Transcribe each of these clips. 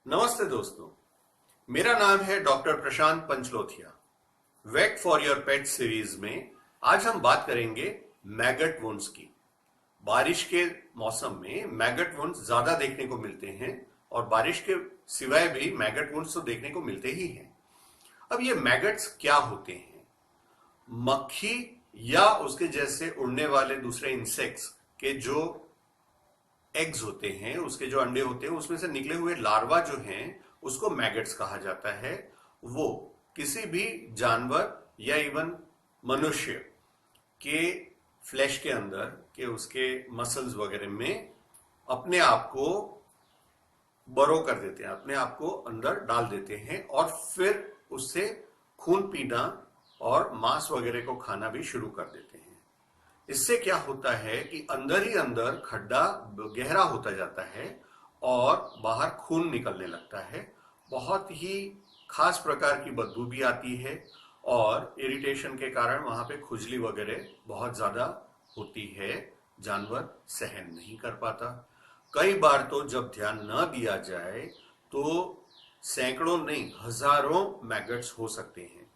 नमस्ते दोस्तों, मेरा नाम है doctor Prashant Panchlothia. Wait for your pet series में आज हम बात करेंगे मैगट वुंड्स की। बारिश के मौसम में मैगट वुंड्स ज्यादा देखने को मिलते हैं और बारिश के सिवाय भी मैगट वुंड्स तो देखने को मिलते ही हैं। अब ये मैगट्स क्या होते हैं? मक्खी या उसके जैसे उड़ने वाले दूसरे इंसेक्ट्स के जो एग्स होते हैं, उसके जो अंडे होते हैं, उसमें से निकले हुए लार्वा जो हैं उसको मैगट्स कहा जाता है। वो किसी भी जानवर या इवन मनुष्य के फ्लैश के अंदर के उसके मसल्स वगैरह में अपने आप को बरो कर देते हैं, अपने आप को अंदर डाल देते हैं और फिर उससे खून पीना और मांस वगैरह को खाना भी शुरू कर देते हैं। इससे क्या होता है कि अंदर ही अंदर खड्डा गहरा होता जाता है और बाहर खून निकलने लगता है। बहुत ही खास प्रकार की बदबू भी आती है और इरिटेशन के कारण वहां पे खुजली वगैरह बहुत ज्यादा होती है। जानवर सहन नहीं कर पाता। कई बार तो जब ध्यान न दिया जाए तो सैकड़ों नहीं हजारों मैगट्स हो सकते हैं।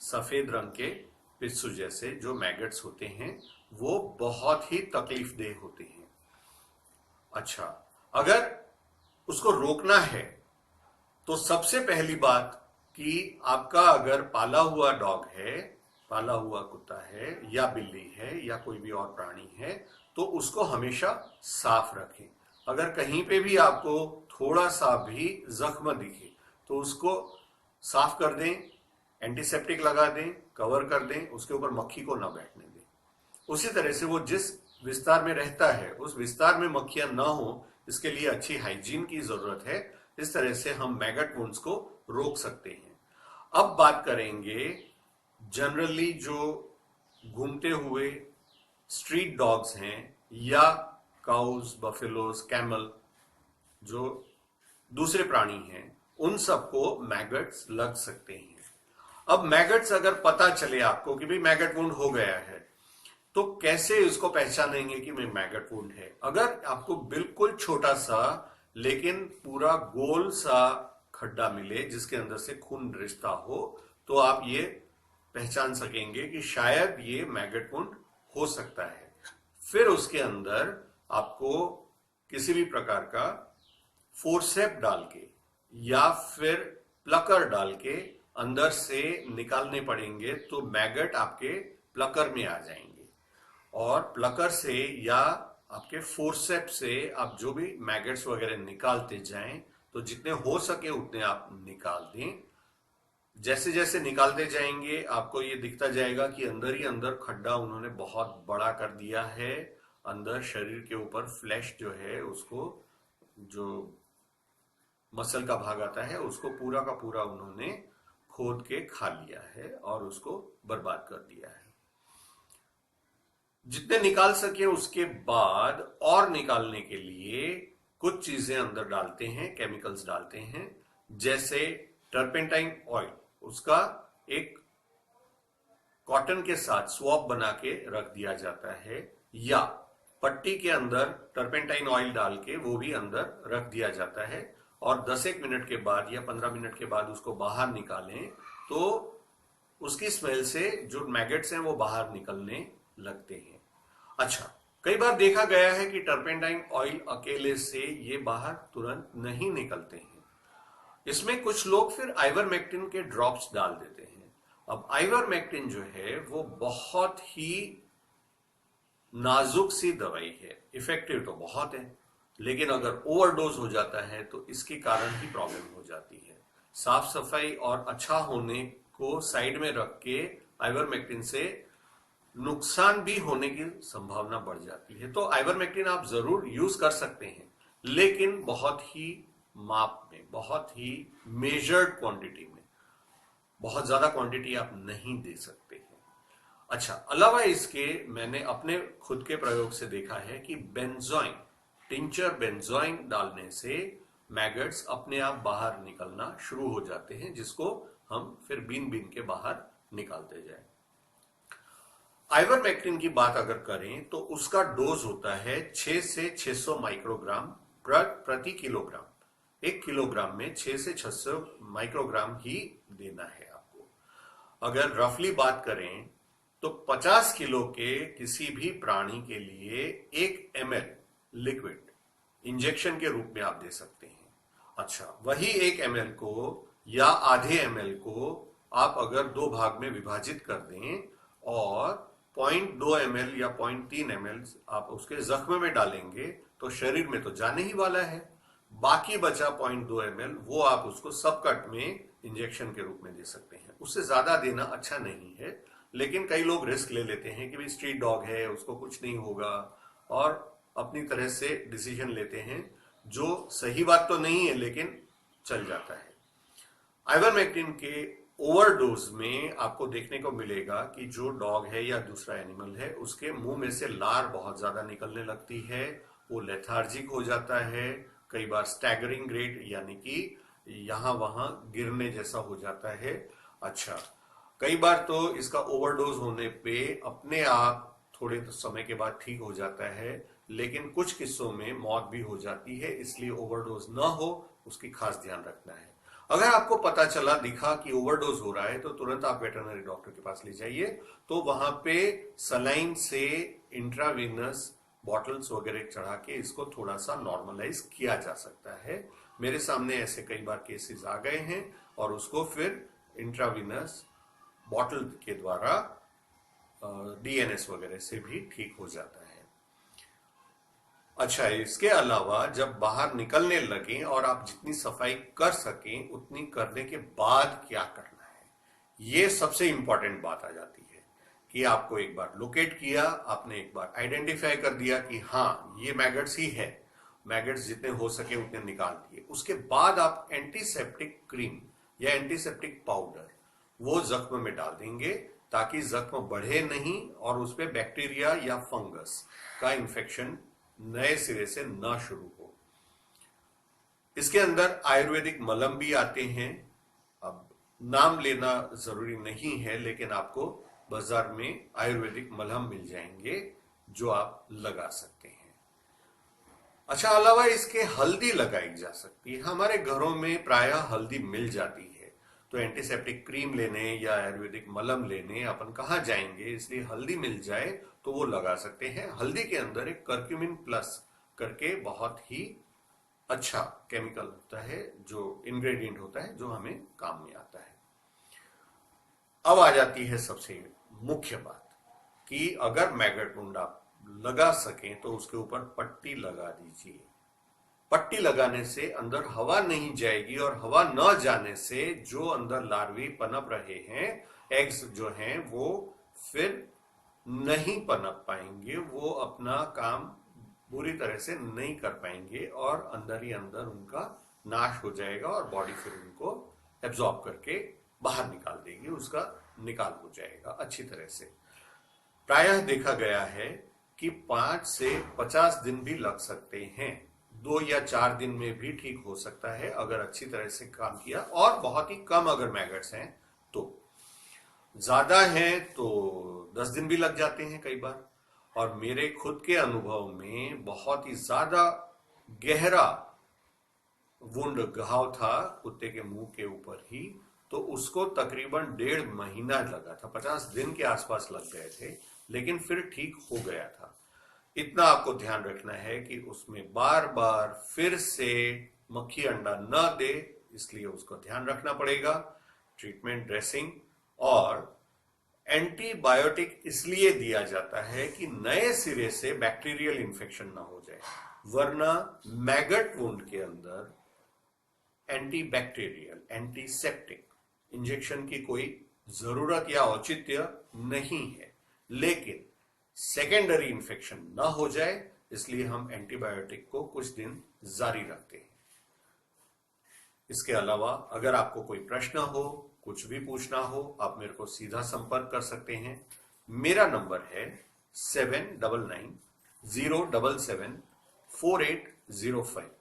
सफेद रंग के पिस्सू जैसे जो मैगट्स होते हैं वो बहुत ही तकलीफदेह होते हैं। अच्छा, अगर उसको रोकना है तो सबसे पहली बात कि आपका अगर पाला हुआ डॉग है, पाला हुआ कुत्ता है या बिल्ली है या कोई भी और प्राणी है तो उसको हमेशा साफ रखें। अगर कहीं पे भी आपको थोड़ा सा भी जख्म दिखे तो उसको साफ कर दें, एंटीसेप्टिक लगा दें, कवर कर दें, उसके ऊपर मक्खी को ना बैठने दें। उसी तरह से वो जिस विस्तार में रहता है उस विस्तार में मक्खियां ना हो, इसके लिए अच्छी हाइजीन की जरूरत है। इस तरह से हम मैगट वुंड्स को रोक सकते हैं। अब बात करेंगे जनरली जो घूमते हुए स्ट्रीट डॉग्स हैं या काउज, बफेलोज, कैमल जो दूसरे प्राणी हैं, उन सबको मैगट्स लग सकते हैं। अब मैगट्स अगर पता चले आपको कि भाई मैगट वुंड हो गया है तो कैसे इसको पहचानेंगे कि मैं मैगट वुंड है? अगर आपको बिल्कुल छोटा सा लेकिन पूरा गोल सा खड्डा मिले जिसके अंदर से खून रिश्ता हो तो आप ये पहचान सकेंगे कि शायद ये मैगट वुंड हो सकता है। फिर उसके अंदर आपको किसी भी प्रकार का फोर्सेप डाल के या फिर प्लकर डाल के अंदर से निकालने पड़ेंगे तो मैगट आपके प्लकर में आ जाएंगे। और प्लकर से या आपके फोर्सेप से आप जो भी मैगट्स वगैरह निकालते जाएं तो जितने हो सके उतने आप निकाल दें। जैसे जैसे निकालते जाएंगे आपको ये दिखता जाएगा कि अंदर ही अंदर खड्डा उन्होंने बहुत बड़ा कर दिया है। अंदर शरीर के ऊपर फ्लैश जो है उसको, जो मसल का भाग आता है, उसको पूरा का पूरा उन्होंने खोद के खा लिया है और उसको बर्बाद कर दिया है। जितने निकाल सके उसके बाद और निकालने के लिए कुछ चीजें अंदर डालते हैं, केमिकल्स डालते हैं, जैसे टर्पेंटाइन ऑयल। उसका एक कॉटन के साथ स्वॉब बना के रख दिया जाता है या पट्टी के अंदर टर्पेंटाइन ऑयल डाल के वो भी अंदर रख दिया जाता है और 10 मिनट के बाद या 15 मिनट के बाद उसको बाहर निकालें तो उसकी स्मेल से जो मैगट्स हैं वो बाहर निकलने लगते हैं। अच्छा, कई बार देखा गया है कि टर्पेंटाइन ऑयल अकेले से ये बाहर तुरंत नहीं निकलते हैं। इसमें कुछ लोग फिर आइवरमेक्टिन के ड्रॉप्स डाल देते हैं। अब आइवरमेक्टिन जो है वो बहुत ही नाजुक सी दवाई है, इफेक्टिव तो बहुत है, लेकिन अगर ओवरडोज हो जाता है तो इसके कारण ही प्रॉब्लम हो जाती है। साफ सफाई और अच्छा होने को साइड में रख के आइवरमेक्टिन से नुकसान भी होने की संभावना बढ़ जाती है। तो आइवरमेक्टिन आप जरूर यूज कर सकते हैं, लेकिन बहुत ही माप में, बहुत ही मेजर्ड क्वांटिटी में। बहुत ज्यादा क्वांटिटी आप नहीं दे सकते हैं। अच्छा, अलावा इसके मैंने अपने खुद के प्रयोग से देखा है कि बेंजोइन, टिंचर बेंजोइन डालने से मैगट्स अपने आप बाहर निकलना शुरू हो जाते हैं, जिसको हम फिर बीन बीन के बाहर निकालते जाएं। आइवरमेक्टिन की बात अगर करें तो उसका डोज होता है 6 से 600 माइक्रोग्राम प्रति किलोग्राम। 1 किलोग्राम में 6 से 600 माइक्रोग्राम ही देना है आपको। अगर रफली बात करें तो 50 किलो के किसी भी प्राणी के लिए 1 ml लिक्विड इंजेक्शन के रूप में आप दे सकते हैं। अच्छा, वही 1 ml को या आधे ml को आप अगर 2 भाग में विभाजित कर दें और 0.2 ml या 0.3 ml आप उसके जख्म में डालेंगे तो शरीर में तो जाने ही वाला है। बाकी बचा 0.2 ml वो आप उसको सब कट में इंजेक्शन के रूप में दे सकते हैं। उससे ज्यादा देना अच्छा नहीं है, लेकिन कई लोग रिस्क ले लेते हैं कि भाई स्ट्रीट डॉग है, उसको कुछ नहीं होगा, और अपनी तरह से डिसीजन लेते हैं, जो सही बात तो नहीं है लेकिन चल जाता है। आइवरमेक्टिन के ओवरडोज में आपको देखने को मिलेगा कि जो डॉग है या दूसरा एनिमल है उसके मुंह में से लार बहुत ज्यादा निकलने लगती है, वो लेथार्जिक हो जाता है, कई बार स्टैगरिंग रेट यानी कि यहां वहां गिरने जैसा हो जाता है। अच्छा, कई बार तो इसका ओवरडोज होने पे अपने आप थोड़े समय के बाद ठीक हो जाता है, लेकिन कुछ किस्सों में मौत भी हो जाती है, इसलिए ओवरडोज ना हो उसकी खास ध्यान रखना है। अगर आपको पता चला दिखा कि ओवरडोज हो रहा है तो तुरंत आप वेटरनरी डॉक्टर के पास ले जाइए, तो वहां पे सलाइन से इंट्रावीनस बॉटल्स वगैरह चढ़ा के इसको थोड़ा सा नॉर्मलाइज किया जा सकता है। मेरे सामने ऐसे कई बार केसेस आ गए हैं और उसको फिर इंट्रावीनस बॉटल के द्वारा डीएनएस वगैरह से भी ठीक हो जाता है। अच्छा, इसके अलावा जब बाहर निकलने लगे और आप जितनी सफाई कर सकें उतनी करने के बाद क्या करना है, ये सबसे इंपॉर्टेंट बात आ जाती है कि आपको एक बार लोकेट किया, आपने एक बार आइडेंटिफाई कर दिया कि हाँ ये मैगट्स ही है, मैगट्स जितने हो सके उतने निकाल दिए, उसके बाद आप एंटीसेप्टिक क्रीम या एंटीसेप्टिक पाउडर वो जख्म में डाल देंगे ताकि जख्म बढ़े नहीं और उसपे बैक्टीरिया या फंगस का इंफेक्शन नए सिरे से न शुरू हो। इसके अंदर आयुर्वेदिक मलम भी आते हैं, अब नाम लेना जरूरी नहीं है, लेकिन आपको बाजार में आयुर्वेदिक मलहम मिल जाएंगे जो आप लगा सकते हैं। अच्छा, अलावा इसके हल्दी लगाई जा सकती है। हमारे घरों में प्रायः हल्दी मिल जाती है, तो एंटीसेप्टिक क्रीम लेने या आयुर्वेदिक मलम लेने अपन कहाँ जाएंगे, इसलिए हल्दी मिल जाए तो वो लगा सकते हैं। हल्दी के अंदर एक कर्क्यूमिन प्लस करके बहुत ही अच्छा केमिकल होता है, जो इंग्रेडिएंट होता है जो हमें काम में आता है। अब आ जाती है सबसे मुख्य बात कि अगर मैगट वुंड आप लगा सकें तो उसके ऊपर पट्टी लगा दीजिए। पट्टी लगाने से अंदर हवा नहीं जाएगी और हवा न जाने से जो अंदर लार्वी पनप रहे हैं, एग्स जो हैं, वो फिर नहीं पनप पाएंगे, वो अपना काम पूरी तरह से नहीं कर पाएंगे और अंदर ही अंदर उनका नाश हो जाएगा और बॉडी फिर उनको एब्जॉर्ब करके बाहर निकाल देगी, उसका निकाल हो जाएगा अच्छी तरह से। प्रायः देखा गया है कि 5 से 50 दिन भी लग सकते हैं, 2 या 4 दिन में भी ठीक हो सकता है अगर अच्छी तरह से काम किया, और बहुत ही कम अगर मैगट्स हैं तो। ज्यादा है तो 10 दिन भी लग जाते हैं कई बार। और मेरे खुद के अनुभव में बहुत ही ज्यादा गहरा वुंड घाव था कुत्ते के मुंह के ऊपर ही, तो उसको तकरीबन 1.5 महीना लगा था, 50 दिन के आसपास लग गए थे, लेकिन फिर ठीक हो गया था। इतना आपको ध्यान रखना है कि उसमें बार बार फिर से मक्खी अंडा न दे, इसलिए उसको ध्यान रखना पड़ेगा। ट्रीटमेंट, ड्रेसिंग और एंटीबायोटिक इसलिए दिया जाता है कि नए सिरे से बैक्टीरियल इंफेक्शन ना हो जाए, वरना मैगट वुंड के अंदर एंटीबैक्टीरियल, एंटीसेप्टिक इंजेक्शन की कोई जरूरत या औचित्य नहीं है, लेकिन सेकेंडरी इंफेक्शन ना हो जाए इसलिए हम एंटीबायोटिक को कुछ दिन जारी रखते हैं। इसके अलावा अगर आपको कोई प्रश्न हो, कुछ भी पूछना हो, आप मेरे को सीधा संपर्क कर सकते हैं। मेरा नंबर है 7999077485।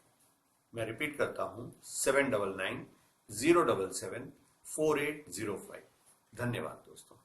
मैं रिपीट करता हूं 7999077485। धन्यवाद दोस्तों।